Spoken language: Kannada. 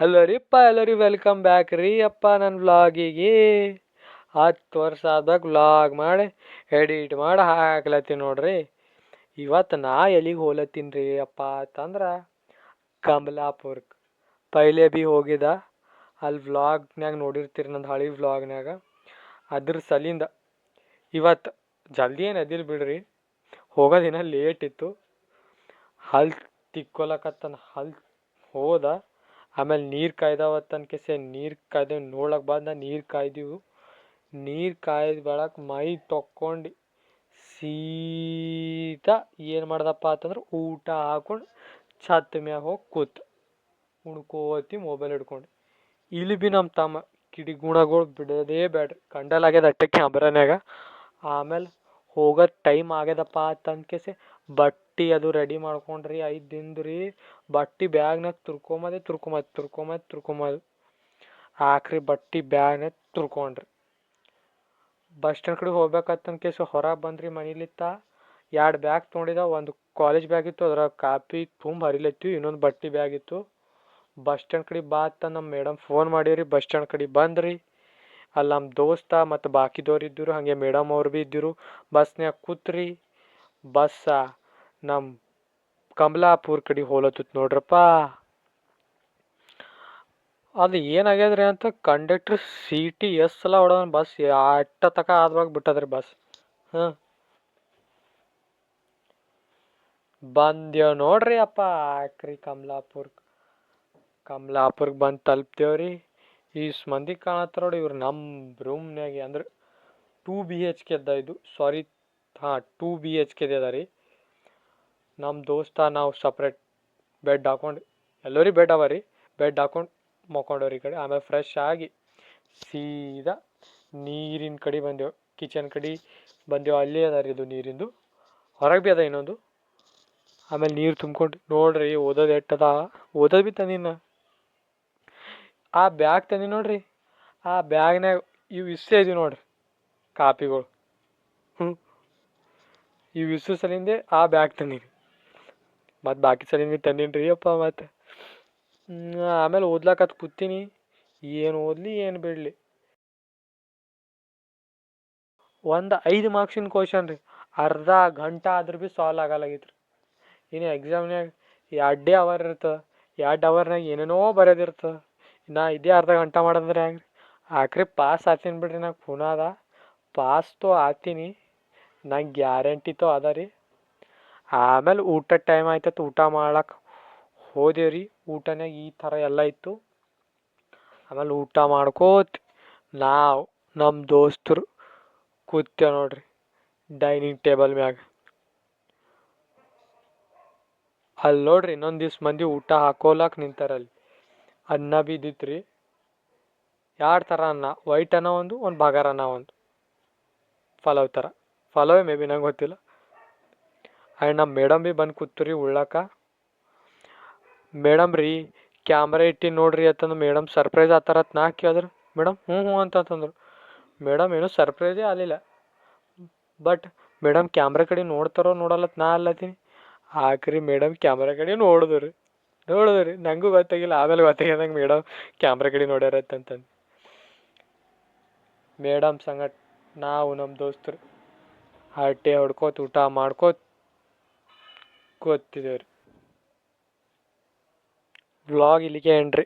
ಹಲೋ ರೀಪ್ಪ ಎಲ್ಲರಿ ವೆಲ್ಕಮ್ ಬ್ಯಾಕ್ ರೀ ಅಪ್ಪ ನನ್ನ ವ್ಲಾಗಿಗೆ 10 ವರ್ಷ ಆದಾಗ ವ್ಲಾಗ್ ಮಾಡಿ ಎಡಿಟ್ ಮಾಡಿ ಹಾಕ್ಲತ್ತೀನಿ ನೋಡ್ರಿ. ಇವತ್ತು ನಾ ಎಲ್ಲಿಗೆ ಹೋಲತ್ತೀನಿ ರೀ ಅಪ್ಪ ಅಂತಂದ್ರೆ ಕಮಲಾಪುರಕ್ಕೆ. ಪೈಲೆ ಭೀ ಹೋಗಿದ ಅಲ್ಲಿ ವ್ಲಾಗ್ನಾಗ ನೋಡಿರ್ತೀರಿ, ನಂದು ಹಳಿ ವ್ಲಾಗ್ನಾಗ. ಅದ್ರ ಸಲಿಂದ ಇವತ್ತು ಜಲ್ದಿ ಏನು ಎದ್ದಿಲ್ಲ ಬಿಡ್ರಿ, ಹೋಗೋದಿನ ಲೇಟ್ ಇತ್ತು. ಹಲ್ ತಿಕ್ಕೊಲಕತ್ತನ ಹಲ್ ಹೋದ. ಆಮೇಲೆ ನೀರು ಕಾಯ್ದವತ್ತನ್ಕೆಸೆ ನೀರು ಕಾಯ್ದೇವು, ನೋಡ್ಲಕ್ಕೆ ಬಂದ ನೀರು ಕಾಯ್ದೆವು. ನೀರು ಕಾಯ್ದ ಬೆಳಕ್ ಮೈ ತೊಕ್ಕೊಂಡು ಸೀದಾ ಏನು ಮಾಡ್ದಪ್ಪ ಅಂತಂದ್ರೆ ಊಟ ಹಾಕೊಂಡು ಛತ್ ಮ್ಯಾಗ ಹೋಗಿ ಕೂತ್ ಉಣ್ಕೋತಿ ಮೊಬೈಲ್ ಹಿಡ್ಕೊಂಡು. ಇಲ್ಲಿ ಭೀ ನಮ್ಮ ತಮ್ಮ ಕಿಡಿಗುಣಗಳು ಬಿಡೋದೇ ಬೇಡ್ರಿ, ಕಂಡಲಾಗ್ಯದ ಅಟ್ಟೆ ಕ್ಯಾಮ್ರಾನ್ಯಾಗ. ಆಮೇಲೆ ಹೋಗೋ ಟೈಮ್ ಆಗ್ಯದಪ್ಪ ಅಂತನ್ಕೆಸೆ ಬಟ್ಟೆ ಅದು ರೆಡಿ ಮಾಡ್ಕೊಂಡ್ರಿ 5 ದಿನದ್ದು ರೀ. ಬಟ್ಟೆ ಬ್ಯಾಗ್ನಾಗ ತುರ್ಕೊಂಬದು ಆಖರಿ ಬಟ್ಟೆ ಬ್ಯಾಗ್ನಾಗ ತುರ್ಕೊಂಡ್ರಿ. ಬಸ್ ಸ್ಟ್ಯಾಂಡ್ ಕಡೆ ಹೋಗ್ಬೇಕಂತನ್ಕೇಸಿ ಹೊರಗೆ ಬಂದ್ರಿ ಮನೇಲಿತ್ತ. 2 ಬ್ಯಾಗ್ ತೊಗೊಂಡಿದ್ದ, ಒಂದು ಕಾಲೇಜ್ ಬ್ಯಾಗ್ ಇತ್ತು, ಅದ್ರ ಕಾಪಿ ತುಂಬ ಹರಿಲತ್ತೀವಿ, ಇನ್ನೊಂದು ಬಟ್ಟೆ ಬ್ಯಾಗ್ ಇತ್ತು. ಬಸ್ ಸ್ಟ್ಯಾಂಡ್ ಕಡೆ ಬಾ ಅಂತ ನಮ್ಮ ಮೇಡಮ್ ಫೋನ್ ಮಾಡಿರಿ. ಬಸ್ ಸ್ಟ್ಯಾಂಡ್ ಕಡೆ ಬಂದ್ರಿ. ಅಲ್ಲಿ ನಮ್ಮ ದೋಸ್ತ ಮತ್ತು ಬಾಕಿದವ್ರು ಇದ್ದರು, ಹಾಗೆ ಮೇಡಮ್ ಅವ್ರು ಭೀ ಇದ್ದರು. ಬಸ್ನ್ಯಾಗ ಕೂತ್ರಿ. ಬಸ್ಸ ನಮ್ಮ ಕಮಲಾಪುರ ಕಡೆ ಹೋಲತ್ತತ್ ನೋಡ್ರಪ್ಪ. ಅದು ಏನಾಗ್ಯದ್ರಿ ಅಂತ ಕಂಡಕ್ಟ್ರ್ ಸೀಟಿ ಎಷ್ಟು ಸಲ ಹೊಡೆದ ಬಸ್ ಅಟ್ಟ ತಕ ಆದ್ವಾಗ ಬಿಟ್ಟದ್ರಿ ಬಸ್. ಬಂದೇವು ನೋಡ್ರಿ ಅಪ್ಪ ಆಕ್ರಿ ಕಮಲಾಪುರ್ಗೆ ಬಂದು ತಲುಪ್ತೇವ್ರಿ. ಇಷ್ಟು ಮಂದಿ ಕಾಣತ್ತಾರ ನೋಡಿ, ಇವ್ರು ನಮ್ಮ ರೂಮ್ನಾಗೆ ಅಂದ್ರೆ 2 BHK ಅದ ಇದು, ಸಾರಿ 2 BHK ಅದ ರೀ. ನಮ್ಮ ದೋಸ್ತ ನಾವು ಸಪ್ರೇಟ್ ಬೆಡ್ ಹಾಕೊಂಡು, ಎಲ್ಲರಿಗೆ ಬೆಡ್ ಅವ ರೀ, ಬೆಡ್ ಹಾಕೊಂಡು ಮಕ್ಕೊಂಡವ್ರಿ ಈ ಕಡೆ. ಆಮೇಲೆ ಫ್ರೆಶ್ ಆಗಿ ಸೀದಾ ನೀರಿನ ಕಡೆ ಬಂದೆವು, ಕಿಚನ್ ಕಡೆ ಬಂದೆವು. ಅಲ್ಲೇ ಅದ ರೀ ಇದು ನೀರಿಂದು, ಹೊರಗೆ ಭೀ ಅದ ಇನ್ನೊಂದು. ಆಮೇಲೆ ನೀರು ತುಂಬ್ಕೊಂಡು ನೋಡ್ರಿ ಓದೋದು ಎಟ್ಟದ, ಓದೋದು ಭೀ ತಂದಿನ. ಆ ಬ್ಯಾಗ್ ತಂದಿ ನೋಡ್ರಿ, ಆ ಬ್ಯಾಗ್ನಾಗ ಇವು ಇಷ್ಟೇ ಇದೀವಿ ನೋಡ್ರಿ ಕಾಪಿಗಳು. ಇವು ಇಷ್ಟು ಸಲಿಂದೆ ಆ ಬ್ಯಾಗ್ ತಂದೀನಿ, ಮತ್ತು ಬಾಕಿ ಸಲಿಂದ ತಂದೀನಿ ರೀ ಅಪ್ಪ. ಮತ್ತು ಆಮೇಲೆ ಓದ್ಲಾಕತ್ ಕೂತೀನಿ. ಏನು ಓದಲಿ ಏನು ಬಿಡಲಿ, ಒಂದು 5 ಮಾರ್ಕ್ಸಿನ ಕ್ವಶನ್ ರೀ, ಅರ್ಧ ಗಂಟೆ ಆದ್ರೂ ಭೀ ಸಾಲ್ವ್ ಆಗಲಾಗಿತ್ತು ರೀ. ಇನ್ನು ಎಕ್ಸಾಮ್ನಾಗ 2 ಅವರ್ ಇರ್ತದೆ, 2 ಅವರ್ನಾಗ ಏನೇನೋ ಬರೋದಿರ್ತದೆ. ನಾ ಇದೇ ಅರ್ಧ ಗಂಟೆ ಮಾಡೋದಂದ್ರೆ ಹೆಂಗೆ ರೀ? ಆಖರಿ ಪಾಸ್ ಆಗ್ತೀನಿ ಬಿಡ್ರಿ, ನಂಗೆ ಖೂನ ಅದ, ಪಾಸ್ ತೋ ಆಗ್ತೀನಿ, ನಂಗೆ ಗ್ಯಾರಂಟಿ ತೋ ಅದ ರೀ. ಆಮೇಲೆ ಊಟದ ಟೈಮ್ ಆಯ್ತತ್ತು, ಊಟ ಮಾಡ್ಲಕ್ಕೆ ಹೋದೇವ್ರಿ. ಊಟನಾಗ ಈ ಥರ ಎಲ್ಲ ಇತ್ತು. ಆಮೇಲೆ ಊಟ ಮಾಡ್ಕೋತ ನಾವು ನಮ್ಮ ದೋಸ್ತರು ಕೂತೇವೆ ನೋಡ್ರಿ ಡೈನಿಂಗ್ ಟೇಬಲ್ ಮ್ಯಾಗ. ಅಲ್ಲಿ ನೋಡ್ರಿ ಇನ್ನೊಂದು ದಿವ್ಸ ಮಂದಿ ಊಟ ಹಾಕೋಲಕ್ಕೆ ನಿಂತಾರಲ್ಲಿ. ಅನ್ನ ಭೀ ಇದ್ದಿತ್ತು ರೀ, 2 ಥರ ಅನ್ನ, ವೈಟ್ ಅನ್ನ ಒಂದು ಬಗಾರ್ ಅನ್ನ ಒಂದು, ಪಲಾವ್ ಥರ, ಪಲಾವೇ ಮೇ ಬಿ ನಂಗೆ ಗೊತ್ತಿಲ್ಲ. ಆ್ಯಂಡ್ ನಮ್ಮ ಮೇಡಮ್ ಭೀ ಬಂದು ಕೂತ್ರಿ ಉಳ್ಳಾಕ. ಮೇಡಮ್ ರೀ ಕ್ಯಾಮ್ರಾ ಇಟ್ಟು ನೋಡ್ರಿ ಅಂತಂದು ಮೇಡಮ್ ಸರ್ಪ್ರೈಸ್ ಆತಾರತ್ ನಾ ಕೇಳಿದ್ರೆ ಮೇಡಮ್ ಹ್ಞೂ ಅಂತಂದ್ರು. ಮೇಡಮ್ ಏನೂ ಸರ್ಪ್ರೈಸೇ ಆಗಲಿಲ್ಲ, ಬಟ್ ಮೇಡಮ್ ಕ್ಯಾಮ್ರಾ ಕಡೆ ನೋಡ್ತಾರೋ ನೋಡಲ್ಲತ್ ನಾ ಅಲ್ಲತ್ತೀನಿ. ಆಕ್ರಿ ಮೇಡಮ್ ಕ್ಯಾಮ್ರಾ ಕಡೆ ನೋಡಿದ್ರಿ ನನಗೂ ಗೊತ್ತಾಗಿಲ್ಲ. ಆಮೇಲೆ ಗೊತ್ತಾಗ್ಯದ ನಂಗೆ ಮೇಡಮ್ ಕ್ಯಾಮ್ರಾ ಕಡೆ ನೋಡ್ಯಾರತ್ತಂತಂದು. ಮೇಡಮ್ ಸಂಗಟ್ ನಾವು ನಮ್ಮ ದೋಸ್ತರು ಹರಟೆ ಹೊಡ್ಕೋತ ಊಟ ಮಾಡ್ಕೋತ ಕೂತಿದ್ದೇವ್ರಿ. ವ್ಲಾಗ್ ಇಲ್ಲಿಗೆ ಏನ್ರಿ.